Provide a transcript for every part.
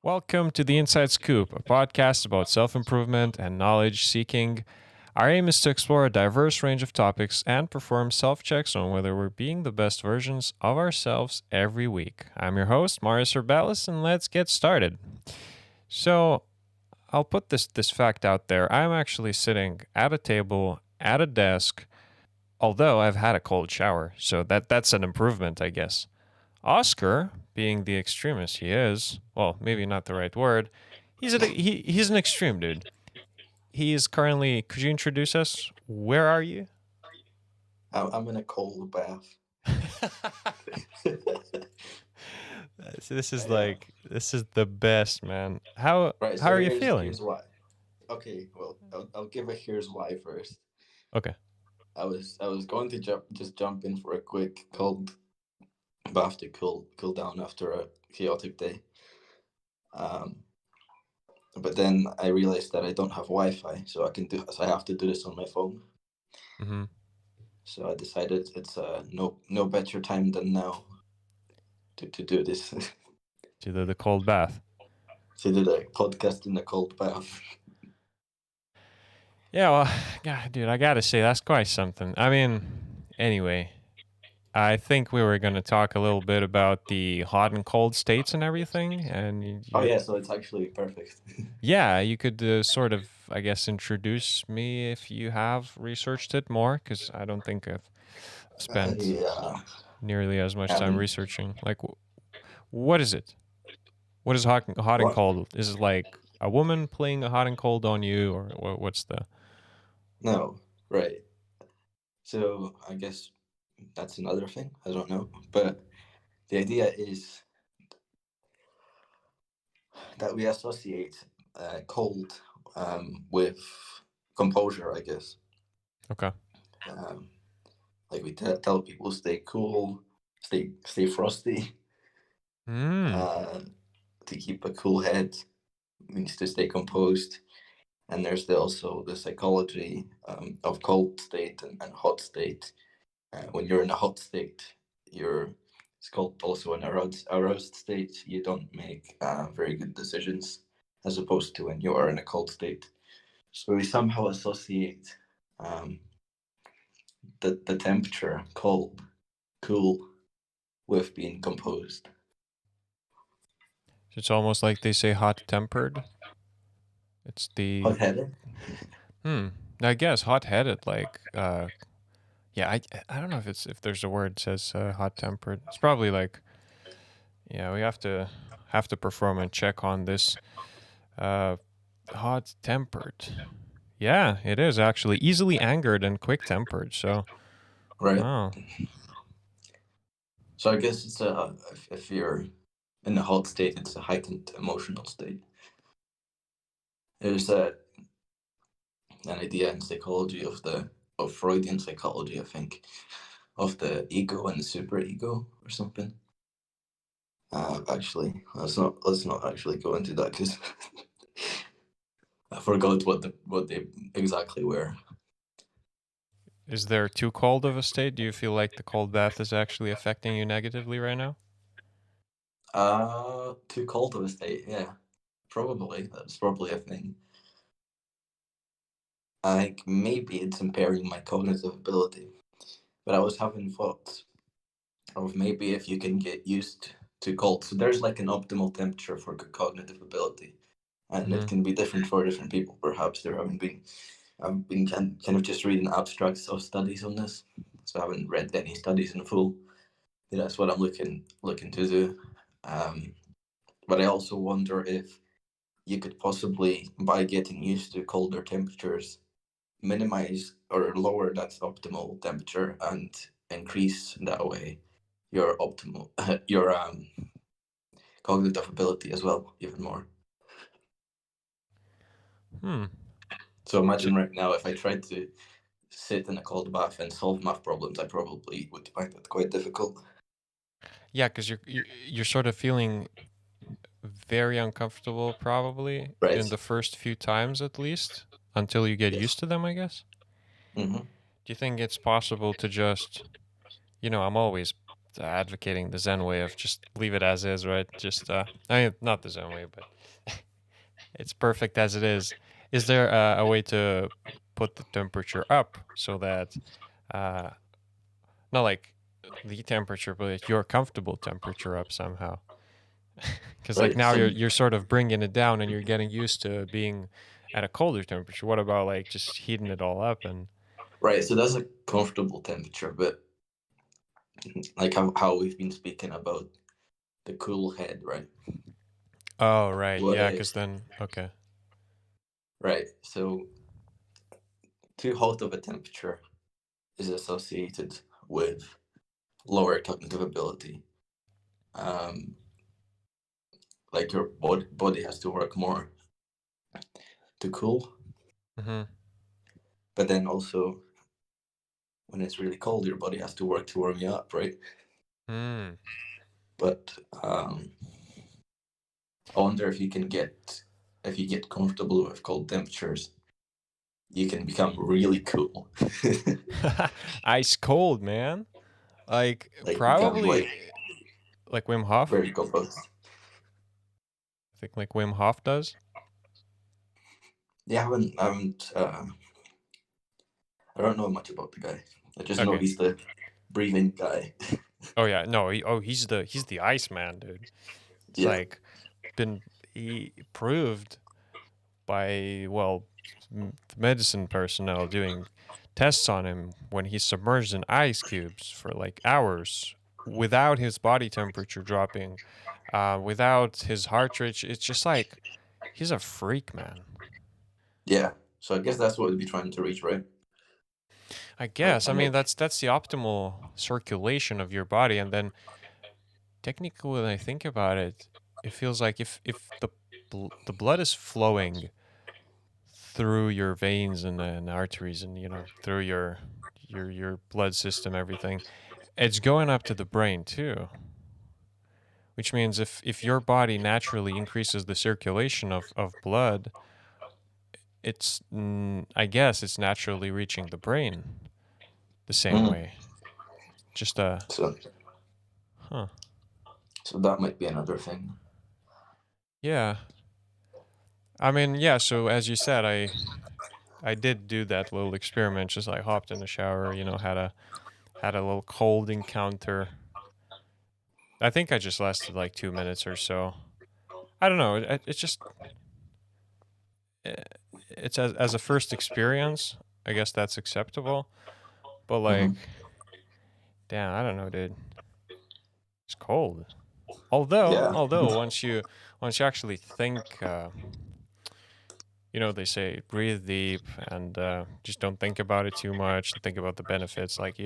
Welcome to the Inside Scoop, a podcast about self improvement and knowledge seeking. Our aim is to explore a diverse range of topics and perform self checks on whether we're being the best versions of ourselves every week. I'm your host, Marius Urbalis, and let's get started. So, I'll put this fact out there. I'm actually sitting at a table, at a desk, although I've had a cold shower, so that's an improvement, I guess. Oskar, being the extremist he is, well, maybe not the right word, he's an extreme dude. He is currently. Could you introduce us? Where are you? I'm in a cold bath. So this is Yeah. this is the best, man. How Right. how So are you here's feeling? here's why. Okay. Well, I'll give a here's why first. Okay. I was going to jump in for a quick cold bath to cool down after a chaotic day. Um, but then I realized that I don't have Wi-Fi, so I have to do this on my phone. Mm-hmm. So I decided it's no better time than now to do this To the cold bath. to do the podcast in a cold bath. Yeah, well, yeah, dude, I gotta say that's quite something. I mean, anyway, I think we were gonna talk a little bit about the hot and cold states and everything, and Oh you yeah, so it's actually perfect. yeah, you could sort of, I guess, introduce me if you have researched it more, because I don't think I've spent Yeah. nearly as much time Haven't. researching. Like, what is it? What is hot and What? cold? Is it like a woman playing a hot and cold on you, or what's the? No. Right. So I guess that's another thing. I don't know. But the idea is that we associate cold with composure, I guess. Okay. Um, like we tell people stay cool, stay frosty, Hmm. uh, to keep a cool head means to stay composed. And there's also the psychology of cold state and hot state. When you're in a hot state, you're it's called also an aroused state. You don't make very good decisions as opposed to when you are in a cold state. So we somehow associate um, the temperature, cold, cool, with being composed. It's almost like they say hot tempered. It's the Hot-headed? hmm. I guess hot headed. Like yeah. I don't know if there's a word that says hot tempered. It's probably like yeah. We have to perform a check on this. Uh, hot tempered. Yeah, it is actually easily angered and quick tempered. So, Right. oh, So I guess it's if you're in a hot state, it's a heightened emotional state. There's an idea in psychology of Freudian psychology, I think, of the ego and the superego or something. Actually, let's not actually go into that because I forgot what they exactly were. is there too cold of a state? Do you feel like the cold bath is actually affecting you negatively right now? Too cold of a state. Yeah, probably that's probably a thing. Like maybe it's impairing my cognitive ability, but I was having thoughts of maybe if you can get used to cold. So there's like an optimal temperature for cognitive ability, and it Mm-hmm. can be different for different people. Perhaps there haven't been. I've been kind of just reading abstracts of studies on this, so I haven't read any studies in full. That's what I'm looking to do. Um, but I also wonder if you could possibly, by getting used to colder temperatures, minimize or lower that optimal temperature and increase that way your optimal your cognitive ability as well even more. Hmm. So D- imagine right now if I tried to sit in a cold bath and solve math problems, I probably would find it quite difficult. yeah, because you're sort of feeling very uncomfortable probably in Right. the first few times at least until you get Yes. used to them, I guess. Hmm. Do you think it's possible to just, I'm always advocating the Zen way of just leave it as is, right? Just I mean, not the Zen way, but it's perfect as it is. Is there a way to put the temperature up so that uh, not like the temperature, but your comfortable temperature up somehow? Because like Right. now So you're sort of bringing it down and you're getting used to being at a colder temperature. What about like just heating it all up and right. So that's a comfortable temperature, but like how we've been speaking about the cool head, right? oh right, What yeah, because if then okay. right? So too hot of a temperature is associated with lower cognitive ability. Um, like your body has to work more to cool, Mm-hmm. but then also when it's really cold, your body has to work to warm you up, right? Mm. But I wonder if you get comfortable with cold temperatures, you can become really cool. Ice cold, man. Like Like become probably like Wim Hof. very composed. I think like Wim Hof does. Yeah, I don't know much about the guy. I just know Okay. he's the breathing guy. Oh yeah, no. He's the Iceman, dude. It's Yeah, like been he proved by well medicine personnel doing tests on him when he's submerged in ice cubes for like hours without his body temperature dropping, without his heart rate. It's just like he's a freak, man. yeah. So I guess that's what we'd be trying to reach, right? I Like guess. I mean, like that's the optimal circulation of your body, and then technically, when I think about it, it feels like if the blood is flowing through your veins and arteries, and through your blood system, everything, it's going up to the brain too. Which means if your body naturally increases the circulation of blood, I guess it's naturally reaching the brain the same mm, way. Just a so huh. so that might be another thing. Yeah. I mean, yeah, so as you said, I did do that little experiment, just like hopped in the shower, had a little cold encounter. I think I just lasted like 2 minutes or so. I don't know. It's just eh, it's as a first experience. I guess that's acceptable. But like, Hmm. damn, I don't know, dude. It's cold. Although, Yeah, although once you actually think, they say breathe deep and just don't think about it too much and think about the benefits. Like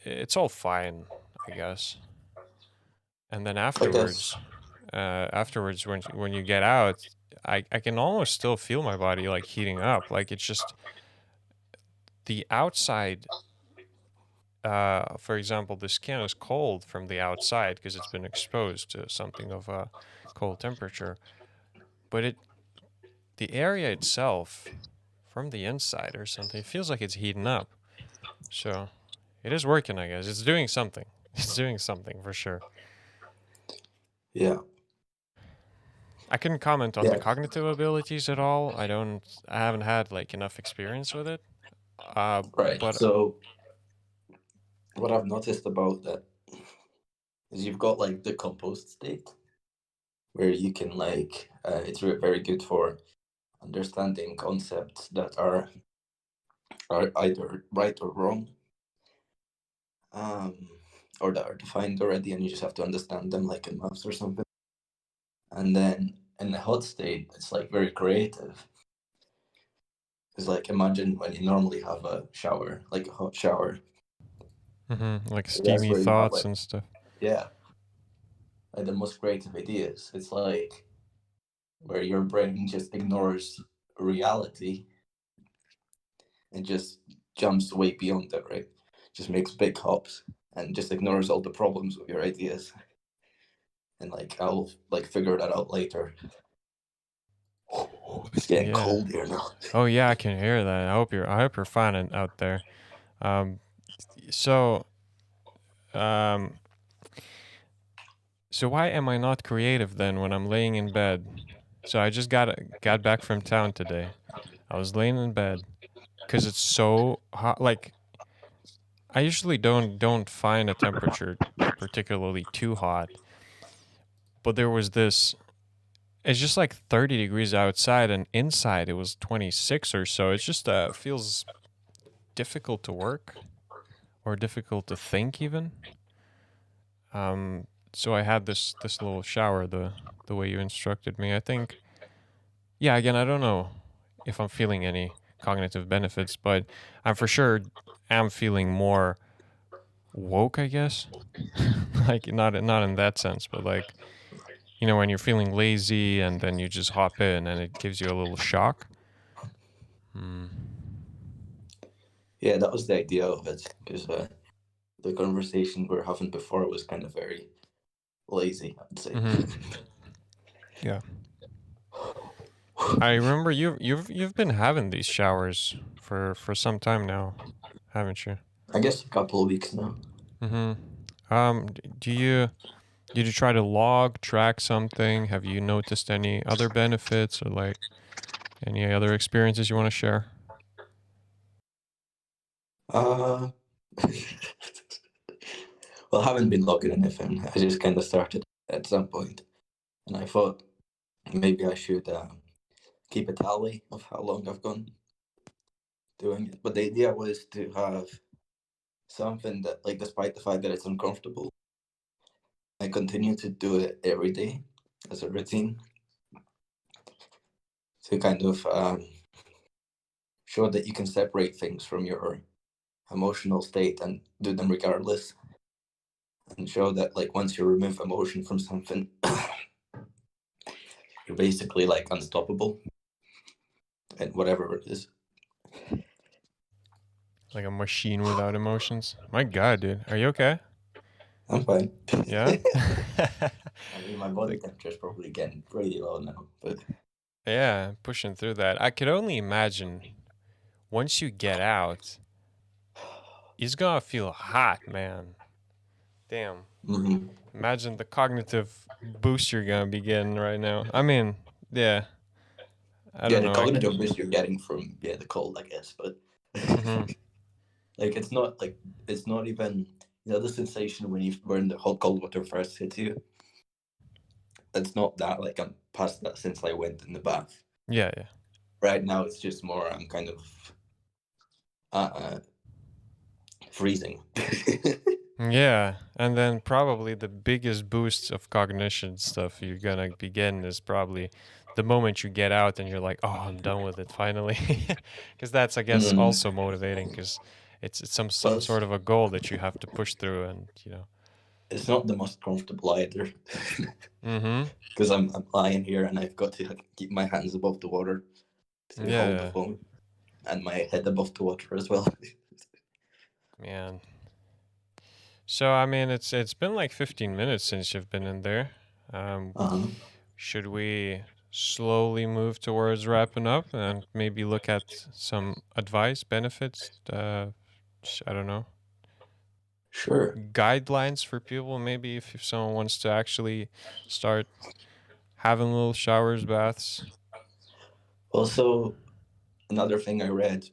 it's all fine, I guess. And then I guess. afterwards, when you get out, I can almost still feel my body like heating up. Like it's just the outside. For example, the skin is cold from the outside because it's been exposed to something of a cold temperature. But the area itself, from the inside or something, it feels like it's heating up. So it is working, I guess. It's doing something. It's doing something for sure. Yeah, I couldn't comment on the yeah. cognitive abilities at all. I haven't had like enough experience with it. Uh, Right. but So what I've noticed about that is you've got like the composed state where you can like it's very good for understanding concepts that are either right or wrong, um, or that are defined already, and you just have to understand them like in maths or something. And then in the hot state, it's like very creative. It's like imagine when you normally have a shower, like a hot shower. like That's steamy where you have thoughts like and stuff. yeah, like the most creative ideas. It's like where your brain just ignores reality and just jumps way beyond it, right? Just makes big hops and just ignores all the problems with your ideas. And like I'll like figure that out later. It's getting Yeah. cold here now. Oh yeah, I can hear that. I hope you're fine out there. Um, so Um, so why am I not creative then when I'm laying in bed? So I just got back from town today. I was laying in bed because it's so hot. Like I usually don't find a temperature particularly too hot, but there was this. It's just like 30 degrees outside, and inside it was 26 or so. It's just feels difficult to work or difficult to think even. So I had this little shower the way you instructed me. I think yeah. Again, I don't know if I'm feeling any cognitive benefits, but I'm for sure am feeling more woke. I guess like not in that sense, but like when you're feeling lazy and then you just hop in and it gives you a little shock. Hmm. Yeah, that was the idea of it, because the conversation we were having before was kind of very lazy, I'd say. Mm-hmm. Yeah. I remember you've been having these showers for some time now, haven't you? I guess a couple of weeks now. Mm-hmm. Do you did you try to log track something? Have you noticed any other benefits or like any other experiences you want to share? Uh, well, I haven't been logging anything. I just kind of started at some point, and I thought maybe I should keep a tally of how long I've gone doing it. But the idea was to have something that, like, despite the fact that it's uncomfortable, I continue to do it every day as a routine to kind of show that you can separate things from your emotional state and do them regardless, and show that, like, once you remove emotion from something, you're basically like unstoppable and whatever it is. Like a machine without emotions? My God, dude, are you okay? I'm fine. Yeah. I mean, my body Like temperature is probably getting pretty low now, but yeah, pushing through that. I could only imagine once you get out, it's gonna feel hot, man. Damn. mhm. Imagine the cognitive boost you're gonna be getting right now. I mean, yeah, I Yeah, don't the know. cognitive boost you're getting from, yeah, the cold, I guess, but Mm-hmm. like it's not even, the sensation when you when the hot cold water first hits you. It's not that, like, I'm past that since I went in the bath. Yeah, yeah. Right now, it's just more I'm kind of uh, freezing. Yeah, and then probably the biggest boost of cognition stuff you're gonna be getting is probably the moment you get out and you're like, "Oh, I'm done with it finally," because that's, I guess, Mm. also motivating because it's some Well, sort of a goal that you have to push through, and. it's not the most comfortable either, Mm-hmm. because I'm lying here and I've got to, like, keep my hands above the water to hold the Yeah, phone and my head above the water as well. man. So I mean, it's been like 15 minutes since you've been in there. Um, Uh-huh. should we slowly move towards wrapping up and maybe look at some advice, benefits? I don't know, Sure. guidelines for people. Maybe if someone wants to actually start having little showers, baths. Also, another thing I read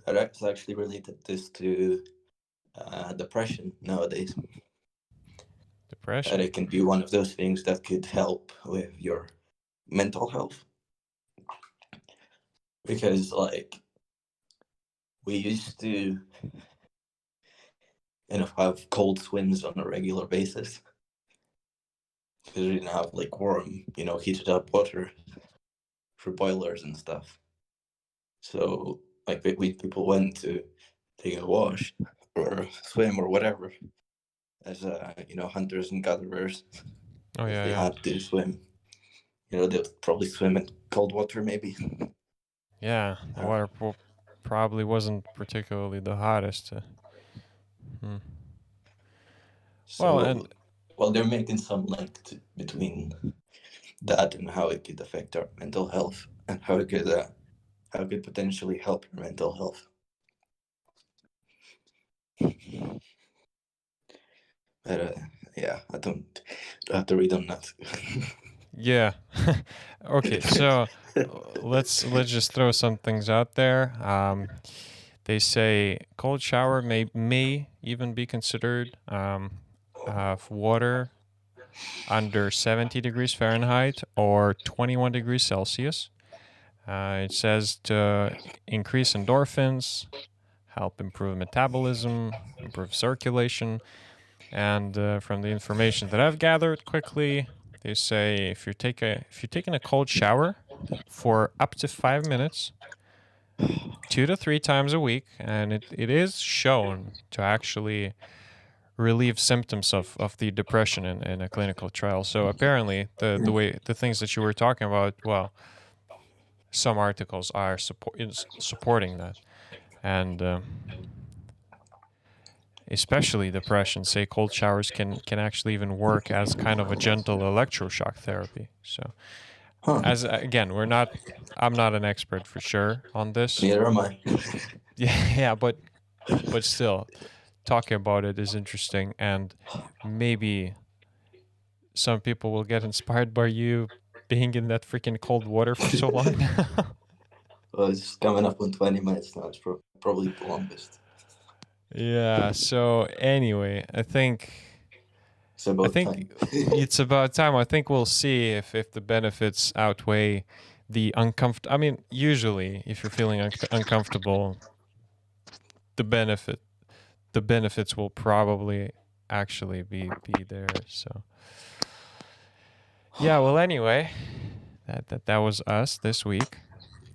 that is actually related this to depression nowadays. That Depression. it can be one of those things that could help with your mental health, because, like, we used to, have cold swims on a regular basis because we didn't have, like, warm, heated up water for boilers and stuff. So, like, people went to take a wash or swim or whatever as hunters and gatherers. Oh If yeah, they yeah, had to swim, they'd probably swim in cold water, maybe. yeah. The Uh, water probably wasn't particularly the hottest. Hmm. Well, and so, well, they're making some link between that and how it could affect our mental health, and how it could potentially help your mental health. But yeah, I don't have to read on that. Yeah. Okay, so let's just throw some things out there. They say cold shower may even be considered water under 70 degrees Fahrenheit or 21 degrees Celsius. It says to increase endorphins, help improve metabolism, improve circulation, and from the information that I've gathered quickly, they say if you're taking a cold shower for up to 5 minutes, 2 to 3 times a week, and it is shown to actually relieve symptoms of the depression in a clinical trial. So apparently the things that you were talking about, well, some articles are supporting that, and especially depression, say cold showers can actually even work as kind of a gentle electroshock therapy. So Huh. as again, I'm not an expert for sure on this. Neither am I. Yeah, but still, talking about it is interesting, and maybe some people will get inspired by you being in that freaking cold water for so long. Well, it's coming up on 20 minutes now. It's probably the longest. Yeah. So anyway, It's I about think time. it's about time. I think we'll see if the benefits outweigh the uncomfortable. I mean, usually, if you're feeling uncomfortable, the benefit the benefits will probably actually be there. So yeah. Well, anyway, that was us this week.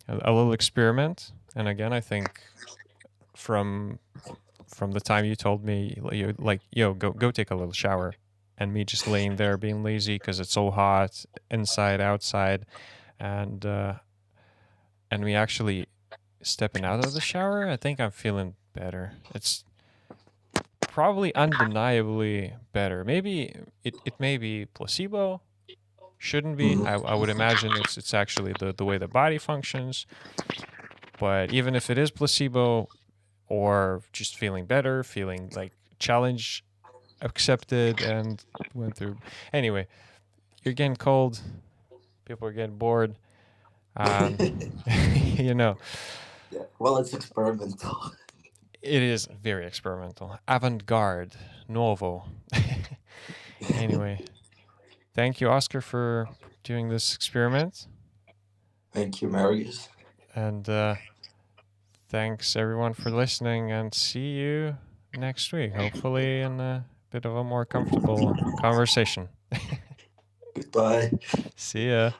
A little experiment, and again, I think from from the time you told me you like yo go take a little shower, and me just laying there being lazy because it's so hot inside outside, and me actually stepping out of the shower, I think I'm feeling better. It's probably undeniably better. Maybe it may be placebo. Shouldn't be. Mhm. I would imagine it's actually the way the body functions. But even if it is placebo or just feeling better, feeling like challenge accepted and went through. Anyway, you're getting cold. People are getting bored. Um, you know, Yeah. Well, it's experimental. it is very experimental, avant-garde, novo. Anyway, thank you, Oscar, for doing this experiment, Thank you, Marius. and thanks everyone for listening. And see you next week, hopefully in a bit of a more comfortable conversation. Goodbye. See ya.